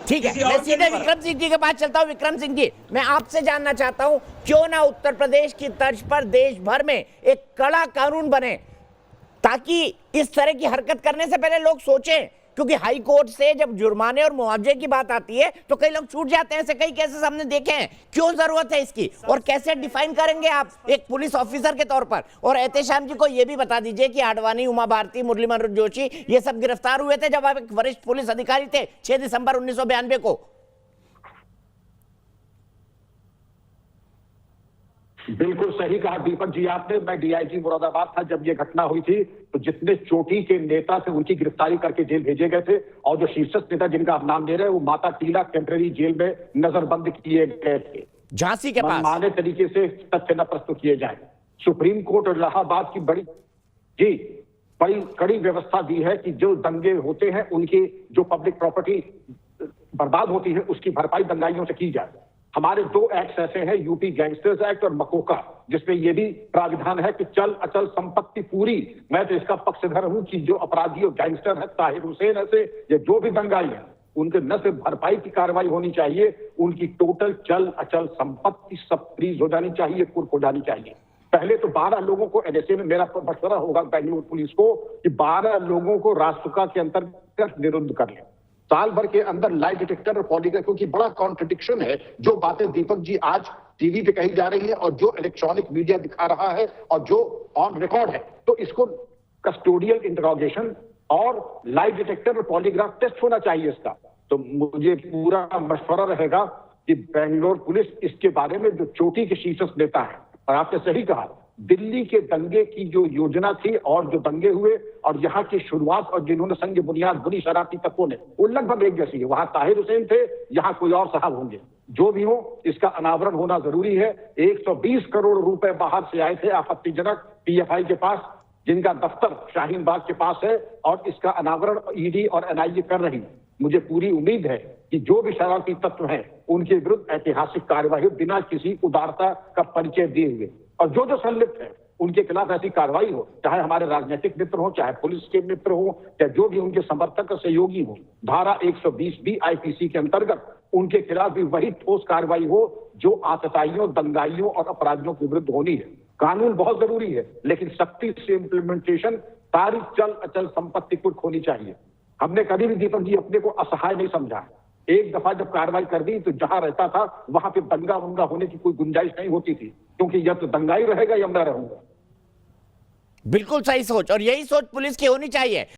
ठीक है, मैं सीधे विक्रम सिंह जी के पास चलता हूँ। विक्रम सिंह जी, मैं आपसे जानना चाहता हूँ, क्यों ना उत्तर प्रदेश की तर्ज पर देश भर में एक कड़ा कानून बने ताकि इस तरह की हरकत करने से पहले लोग सोचें, क्योंकि हाई कोर्ट से जब जुर्माने और मुआवजे की बात आती है तो कई लोग छूट जाते हैं। ऐसे कई केसेस हमने देखे हैं। क्यों जरूरत है इसकी, और कैसे डिफाइन करेंगे आप एक पुलिस ऑफिसर के तौर पर? और एहतेशाम जी को यह भी बता दीजिए कि आडवाणी, उमा भारती, मुरली मनोहर जोशी ये सब गिरफ्तार हुए थे जब आप एक वरिष्ठ पुलिस अधिकारी थे 6 दिसंबर 1992 को। बिल्कुल सही कहा दीपक जी आपने। मैं डीआईजी मुरादाबाद था जब ये घटना हुई थी, तो जितने चोटी के नेता थे उनकी गिरफ्तारी करके जेल भेजे गए थे, और जो शीर्षस्थ नेता जिनका आप नाम ले रहे हैं वो माता टीला टेम्पररी जेल में नजरबंद किए गए थे, झांसी के पास। मनमाने तरीके से तथ्य न प्रस्तुत किए जाए। सुप्रीम कोर्ट और इलाहाबाद की बड़ी कड़ी व्यवस्था दी है कि जो दंगे होते हैं उनकी जो पब्लिक प्रॉपर्टी बर्बाद होती है उसकी भरपाई दंगाइयों से की जाए। हमारे 2 एक्ट ऐसे हैं, यूपी गैंगस्टर्स एक्ट और मकोका, जिसमें यह भी प्राविधान है कि चल अचल संपत्ति पूरी। मैं तो इसका पक्षधर हूं कि जो अपराधी और गैंगस्टर है, ताहिर हुसैन ऐसे या जो भी दंगाई है, उनके न सिर्फ भरपाई की कार्रवाई होनी चाहिए, उनकी टोटल चल अचल संपत्ति सब फ्रीज हो जानी चाहिए, कुर्क हो जानी चाहिए। पहले तो 12 लोगों को एनएसए में, मेरा मशवरा होगा बेंगलुरु पुलिस को कि 12 लोगों को राष्ट्रका के अंतर्गत निरुद्ध कर ले, साल भर के अंदर लाई डिटेक्टर और पॉलीग्राफ, क्योंकि बड़ा कॉन्ट्रडिक्शन है जो बातें दीपक जी आज टीवी पे कही जा रही है और जो इलेक्ट्रॉनिक मीडिया दिखा रहा है और जो ऑन रिकॉर्ड है। तो इसको कस्टोडियल इंटरोगेशन और लाई डिटेक्टर और पॉलीग्राफ टेस्ट होना चाहिए इसका। तो मुझे पूरा मशवरा रहेगा कि बेंगलोर पुलिस इसके बारे में, जो चोटी के शीर्षस्थ नेता है, और आपने सही कहा, दिल्ली के दंगे की जो योजना थी और जो दंगे हुए और यहाँ की शुरुआत और जिन्होंने संग बुनियाद बुनी शरारती तत्वों ने, वो लगभग एक जैसी है। वहां ताहिर हुसैन थे, यहाँ कोई और साहब होंगे। जो भी हो, इसका अनावरण होना जरूरी है। 120 करोड़ रुपए बाहर से आए थे आपत्तिजनक पीएफआई के पास, जिनका दफ्तर शाहीन बाग के पास है, और इसका अनावरण ईडी और एनआईए कर रही है। मुझे पूरी उम्मीद है कि जो भी शरारती तत्व हैं उनके विरुद्ध ऐतिहासिक कार्यवाही बिना किसी उदारता का परिचय दिए हुए, और जो जो संलिप्त है उनके खिलाफ ऐसी कार्रवाई हो, चाहे हमारे राजनीतिक मित्र हो, चाहे पुलिस के मित्र हो, चाहे जो भी उनके समर्थक और सहयोगी हो। धारा 120 भी आईपीसी के अंतर्गत उनके खिलाफ भी वही ठोस कार्रवाई हो जो आतताइयों, दंगाइयों और अपराधियों के विरुद्ध होनी है। कानून बहुत जरूरी है, लेकिन सख्ती से इम्प्लीमेंटेशन सारी चल अचल संपत्ति कुर्क होनी चाहिए। हमने कभी भी दीपक जी अपने को असहाय नहीं समझा। एक दफा जब कार्रवाई कर दी तो जहां रहता था वहां पे दंगा वंगा होने की कोई गुंजाइश नहीं होती थी, क्योंकि या तो दंगाई रहेगा या मैं रहूंगा। बिल्कुल सही सोच, और यही सोच पुलिस की होनी चाहिए।